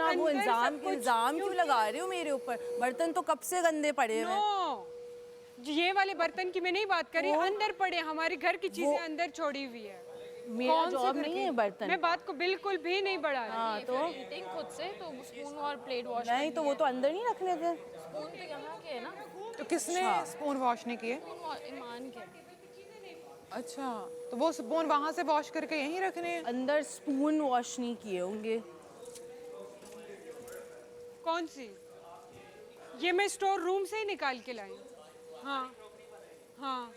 लेकिन आप वो इल्जाम क्यों लगा रहे हो मेरे ऊपर? बर्तन तो कब से गंदे पड़े हुए हैं। ये वाले बर्तन की मैं नहीं बात कर रही, अंदर पड़े, हमारे घर की चीजें अंदर छोड़ी हुई है। मेरा जॉब नहीं है बर्तन। मैं बात को बिल्कुल भी नहीं बढ़ा रही। हाँ तो ईटिंग खुद से, तो स्पून और प्लेट वॉश नहीं तो वो तो अंदर नहीं रख लेते। स्पून तो यहाँ के है ना, तो किसने स्पून वॉश नहीं किए? स्पून ईमान के। अच्छा, तो वो स्पून वहाँ से वॉश करके यहीं रखने हैं? अंदर स्पून वॉश नहीं किए होंगे। कौन सी? ये मैं स्टोर रूम से ही निकाल के लाई। हाँ हाँ,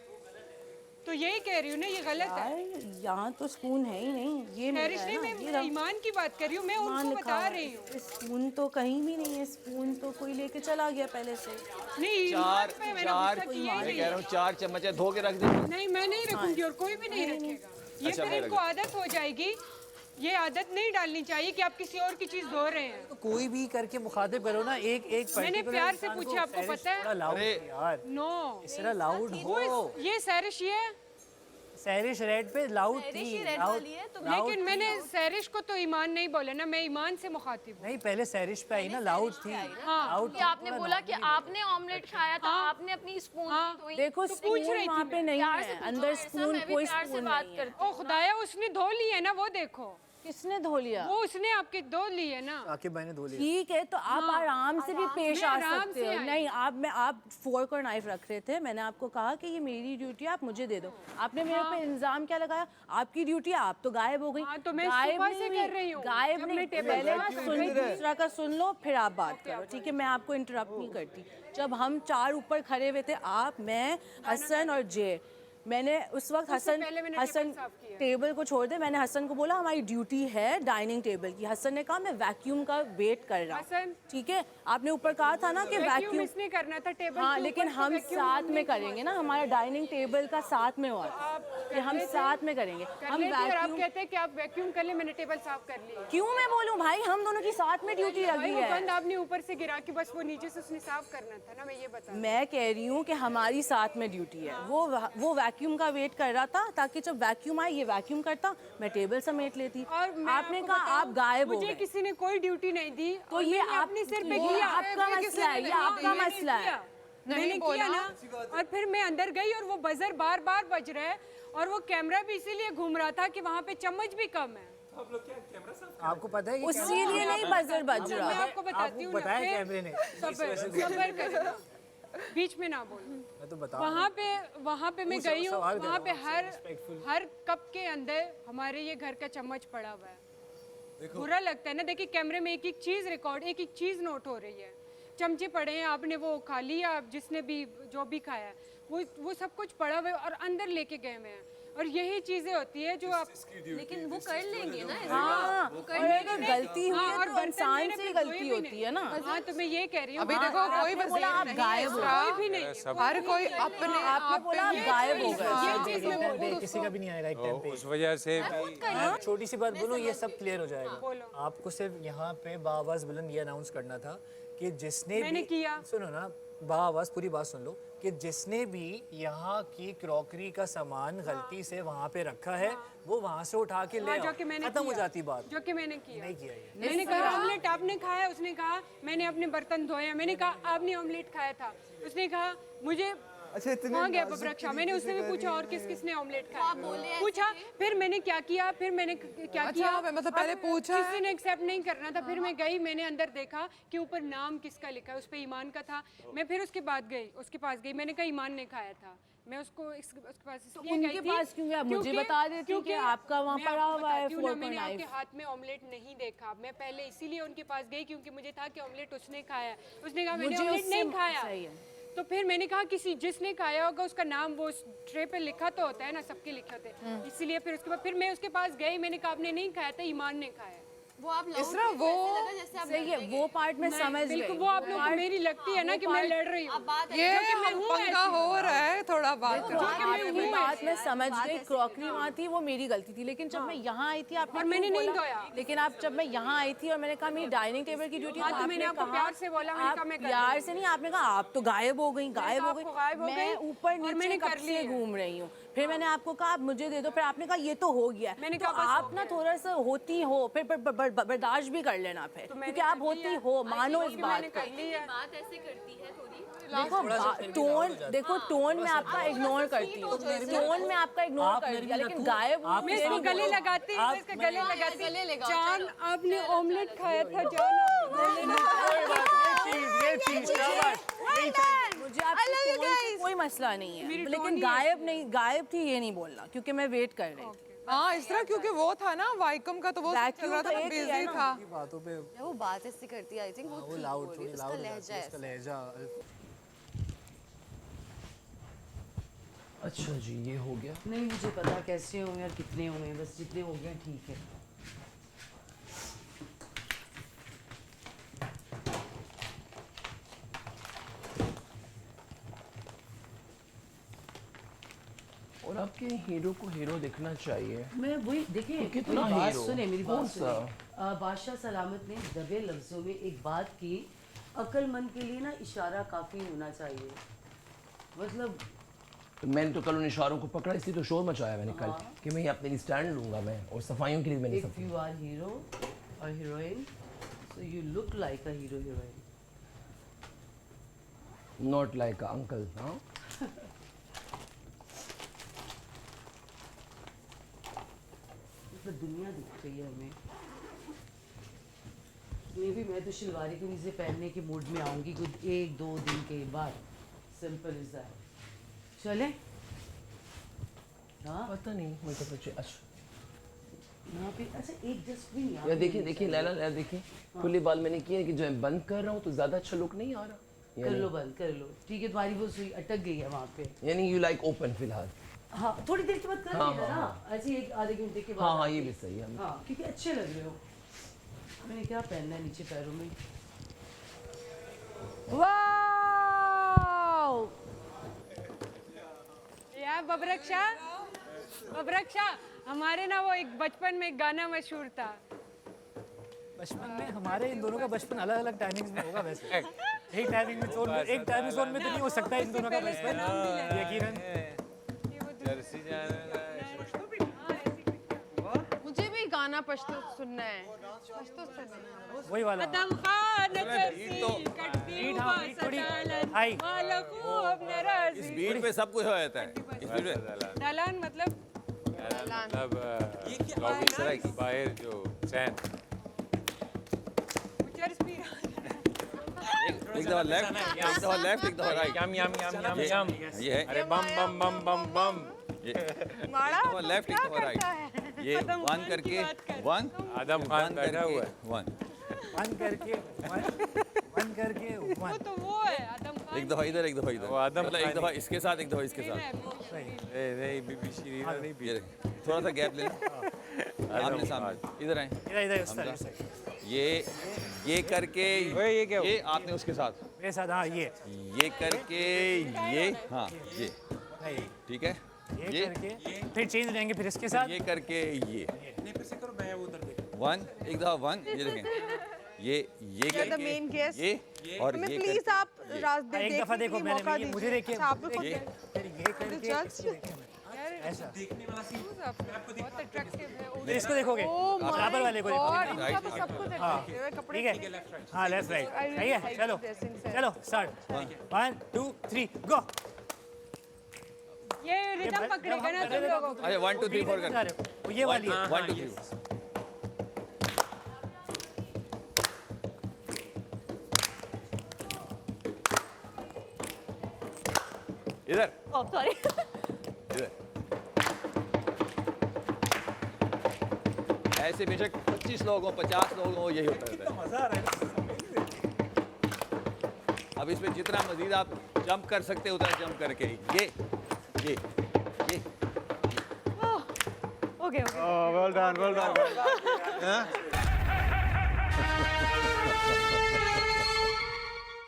तो यही कह रही हूँ ना, ये गलत है। यहाँ तो स्पून है ही नहीं। ये मेरा है ना, ये मैं ईमान की बात कर रही हूँ, मैं उनको बता रही हूँ। स्पून तो कहीं भी नहीं है। स्पून तो कोई लेके चला गया पहले से। नहीं, चार मैं कह रहा हूँ 4 चम्मच धो के रख दे। नहीं, मैं नहीं रखूंगी और कोई भी नहीं रखेगा। ये अच्छा, फिर इनको आदत हो जाएगी। ये आदत नहीं डालनी चाहिए कि आप किसी और की चीज धो रहे हैं। तो कोई भी करके मुखातिब करो ना, एक मैंने प्यार से पूछा, आपको पता है? अरे यार, नो, इस तरह लाउड हो। ये सैरिश ये है, सैरिश रेड पे लाउड थी। लेकिन मैंने सैरिश को तो ईमान नहीं बोला ना, मैं ईमान से मुखातिब हूँ। नहीं, पहले सैरिश पे आई ना, लाउड थी। हाँ, कि आपने बोला कि आपने ऑमलेट खाया था, आपने अपनी स्पून धोई। देखो स्पून वहाँ पे नहीं है, अंदर स्पून कोई प्यार से स्पून बात नहीं है। करती ओ खुदाया, उसने धो ली है ना, वो देखो। किसने धो लिया? वो उसने आपके धो ली है ना। आकिब भाई ने धो लिया। ठीक है, तो आप आराम से भी पेश आ आराम सकते से हो। आई। नहीं, आप फोर्क और नाइफ रख रहे थे। मैंने आपको कहा कि ये मेरी ड्यूटी है, आप मुझे दे दो। आपने मेरे पे इल्जाम क्या लगाया? आपकी ड्यूटी है, आप तो गायब हो गई। हाँ, तो मैं गायब सुबह नहीं से हुई। कर रही हूँ। गायब जब नहीं, मैं टेबल पहले पे सुन दूसरा का सुन लो, फिर आप बात करो। ठीक है, मैं आपको इंटरप्ट नहीं करती। जब हम 4 ऊपर खड़े हुए थे, आप, मैं, हसन और जे, मैंने उस वक्त हसन टेबल को छोड़ दे, मैंने हसन को बोला हमारी ड्यूटी है डाइनिंग टेबल की। हसन ने कहा मैं वैक्यूम का वेट कर रहा हूँ। ठीक है, आपने ऊपर कहा था ना कि वैक्यूम इसने करना था टेबल। हाँ, लेकिन हम साथ में करेंगे ना, हमारा डाइनिंग टेबल का साथ में हुआ कि हम साथ में करेंगे। हम आप कहते हैं कि आप वैक्यूम कर ले, मैंने टेबल साफ कर ली। क्यों मैं बोलूं भाई, हम दोनों की साथ में ड्यूटी लगी है। गंद आपने ऊपर से गिरा के बस वो नीचे से उसने साफ करना था ना, मैं ये बता। मैं कह रही हूँ कि हमारी साथ में ड्यूटी है। वो वैक्यूम का वेट कर रहा था ताकि जब वैक्यूम आए ये वैक्यूम करता, मैं टेबल समेट लेती। और आपने कहा आप गायब हो गए। मुझे किसी ने कोई ड्यूटी नहीं दी, तो ये अपने सिर पे किया। आपका मसला है, ये आपका मसला है। मैंने किया ना, और फिर मैं अंदर गई और वो बजर बार बार बज रहा है, और वो कैमरा भी इसीलिए घूम रहा था कि वहाँ पे चम्मच भी कम है। आपको पता है इसीलिए नहीं बजर बज रहा। मैं आपको बताती हूँ, बताया कैमरे ने। सबर करना, बीच में ना बोलो। मैं तो बता वहाँ पे मैं गई हूँ, वहाँ पे हर कप के अंदर हमारे ये घर का चम्मच पड़ा हुआ है। बुरा लगता है ना, देखिए कैमरे में एक एक चीज रिकॉर्ड, एक एक चीज नोट हो रही है। चमचे पड़े हैं, आपने वो खा लिया, जिसने भी जो भी खाया है वो सब कुछ पड़ा हुआ है और अंदर लेके गए हुए हैं। और यही चीजें होती है जो आप, लेकिन वो कर लेंगे ना। हाँ, और अगर गलती हुई है तो इंसान से गलती होती है ना। हाँ, तो मैं ये कह रही हूँ। अभी देखो कोई बोला आप गायब हो कोई भी नहीं, हर कोई अपने आपने बोला आप गायब हो गए। ये चीज मैं किसी का भी नहीं आएगा एक टाइम पे। उस वजह से छोटी सी बात बोलूं, ये सब क्लियर हो जाएगा। आपको सिर्फ यहाँ पे बाआवाज़ बुलंद ये अनाउंस करना था कि जिसने मैंने किया। सुनो ना, बाआवाज़ पूरी बात सुन लो, कि जिसने भी यहाँ की क्रॉकरी का सामान गलती से वहाँ पे रखा है, वो वहाँ से उठा के ले आओ, खत्म हो जाती बात। जो कि मैंने किया। नहीं किया ये। मैंने कहा ऑमलेट आपने खाया, उसने कहा मैंने अपने बर्तन धोए। मैंने कहा आपने ऑमलेट खाया था, उसने कहा मुझे वहाँ गया पप्रक्षा। मैंने उससे भी पूछा और किस किसने ऑमलेट खाया, पूछा। फिर मैंने क्या किया, फिर मैंने क्या किया, मतलब पहले पूछा, किसी ने एक्सेप्ट नहीं करना था। फिर मैं गई, मैंने अंदर देखा कि ऊपर नाम किसका लिखा है, उस पर ईमान का था। मैं फिर उसके पास गई, मैंने कहा ईमान ने खाया था। मैं उसके पास इसलिए गई थी, उनके पास क्यों गया? मुझे बता देती कि आपका वहाँ पड़ा हुआ है फोर्क और मैंने नाइफ। आपके हाथ में ऑमलेट नहीं देखा। मैं पहले इसीलिए उनके पाया गई क्योंकि मुझे था कि ऑमलेट उसने खाया। उसने कहा मैंने ऑमलेट नहीं खाया। तो फिर मैंने कहा किसी जिसने खाया होगा उसका नाम वो ट्रे पे लिखा तो होता है ना, सबके लिखे होते हैं। इसीलिए फिर उसके बाद फिर मैं उसके पास गई, मैंने कहा आपने नहीं खाया था, ईमान ने खाया। वो आप इसरा वो सही है, वो पार्ट में समझ गई। बिल्कुल, वो आप लोगों को मेरी लगती है ना कि मैं लड़ रही हूँ। ये पंगा हो रहा है, थोड़ा बात करो। आपकी बात मैं समझ गई, क्रॉकरी वहाँ थी, वो मेरी गलती थी। लेकिन जब मैं यहाँ आई थी आपने मैंने क्यों नहीं बोला? धोया। लेकिन आप जब मैं यहाँ आई थी और मैंने कहा मेरी डाइनिंग टेबल की ड्यूटी, तो मैंने आपको प्यार से बोला, मैंने कहा मैं कर प्यार से नहीं, आपने कहा आप तो गायब हो गई, गायब हो गई। मैं ऊपर नीचे मैंने कब से घूम रही हूँ। फिर मैंने आपको कहा आप मुझे दे दो, फिर आपने कहा ये तो हो गया। मैंने तो कहा आप ना थोड़ा सा होती हो, फिर बर्दाश्त भी कर लेना फिर, क्योंकि आप होती हो, मानो इस बात को। बात ऐसे करती है थोड़ी। देखो टोन में आपका इग्नोर करती हूँ, टोन में आपका इग्नोर करती हूँ, लेकिन गायब हूँ, मैं इसको गले लगाती हूँ, इसका गले लगाती। जान आपने ऑमलेट खाया था, जान ये चीज शाबाश, यही चाहिए। मुझे आपके टोन से कोई मसला नहीं है, लेकिन गायब थी ये नहीं बोलना, क्योंकि मैं वेट कर रही थी। हाँ इस तरह, क्योंकि वो था ना वाइकम का, तो वो चल रहा था, तो एक ही है बिजी ना। था। बातों पे वो बात ऐसी करती है, आई थिंक वो वो ठीक लाउड बोल रही थोड़ी है, उसका लाउड लहजा है उसका लहजा। अच्छा जी, ये हो गया। नहीं मुझे पता कैसे होंगे और कितने होंगे, बस जितने हो गए ठीक है। और आपके हीरो को हीरो दिखना चाहिए। मैं वही देखिए, कितना मेरी बात हीरो? सुने, मेरी कौन बात सुने। बादशाह सलामत ने दबे लफ्जों में एक बात की, अक्लमंद के लिए ना इशारा काफ़ी होना चाहिए। मतलब मैंने तो कल उन इशारों को पकड़ा, इसलिए तो शोर मचाया मैंने कल कि मैं अपने लिए स्टैंड लूंगा मैं, और सफाइयों के लिए मैंने इफ यू आर हीरो और heroine, so you look like a hero heroine. Not like uncle. हाँ मतलब दुनिया दिख रही है हमें। मे भी मैं तो शलवारी कमीज़ें पहनने के मूड में आऊँगी कुछ 1-2 दिन के बाद। Simple is that. चले? हाँ पता नहीं, मुझे तो कुछ अच्छा। यहाँ पे अच्छा एक डस्टबिन यहाँ यार पे देखिए होनी देखिए चाहिए। लैला देखिए, खुले बाल मैंने किए कि जो मैं बंद कर रहा हूँ तो ज़्यादा अच्छा लुक नहीं आ रहा। कर लो बंद कर लो, ठीक है। तुम्हारी वो सुई अटक गई है वहाँ पे। यानी यू लाइक ओपन फिलहाल। हाँ थोड़ी देर के बाद कर हाँ, लेना हाँ, ना, ऐसे 1-आधे घंटे के बाद। हाँ हाँ, ये भी सही है। हाँ क्योंकि अच्छे लग रहे हो। मैंने क्या पहनना है नीचे पैरों में? वाओ यार बबरक्षा, हमारे ना वो एक बचपन में एक गाना मशहूर था। बचपन में हमारे इन दोनों का बचपन अलग अलग टाइमिंग्स में होगा वैसे। एक टाइमिंग में जोन में, एक टाइम जोन में तो नहीं हो सकता इन दोनों का बचपन, यकीनन। मुझे भी गाना पश्तो सुनना है, पश्तो सुनना है। वही वाला। अदम खान करसी कटती हुआ सटालन हाई। वाला खूब नाराज़ी। इस बीट पे सब कुछ हो जाता है। इस बीट में दलान मतलब लॉबी सराय की बाहर जो सैन चर्च भी एक दफा लेफ्ट, एक दफा लेफ्ट, एक दफा राइट। यम यम यम यम यम। ये है, अरे बम बम बम बम बम। ये एक दफा लेफ्ट, एक दफा राइट। ये वन करके वन, आदम खान बैठा हुआ है। वन, वन करके वन। तो वो है आदम खान। एक दफा इधर, एक दफा इधर। वो आदम मतलब एक खान दफा इसके साथ, एक दफा इसके साथ। नहीं बीबी शीरीना नहीं ये देखिए, थोड़ा सा गैप लेना। आपने सामने इधर आए। इधर उस तरह। ये करके ये क्या हुआ? ये आपने उसके साथ, मेरे साथ। हाँ ये करके ये, हाँ ये नहीं, ठीक है। ये करके फिर चेंज रहेंगे, फिर इसके साथ ये करके ये नहीं फिर से करो, मैं वो उधर देख। वन, एक दफा वन। ये देखें, ये करके मेन गेस्ट। ये और हमें ये प्लीज करके आप ये। रास्ते एक दफा देखो, मैंने मुझे देखिए, आप लोग ये फिर ये करके जज ऐसा। देखने वाला सीन बहुत अट्रैक्टिव है। फिर इसको देखोगे, बराबर वाले को देखोगे। इनका तो सब कुछ हाँ है कपड़े। ठीक है, हाँ लेफ्ट राइट सही है। चलो चलो स्टार्ट, 1 2 3 गो। ये रिदम पकड़ेगा ना तुम लोगों को। अरे 1 2 3 4 कर। ये वाली है। 1 2 3 इधर, सॉरी। इधर। ऐसे बेशक 25 लोग हों, 50 लोग हों, यही होता रहता है। मजा आ रहा है। अब इसमें जितना मजीद आप जंप कर सकते हैं उतना जंप करके ये okay okay. Well done well done.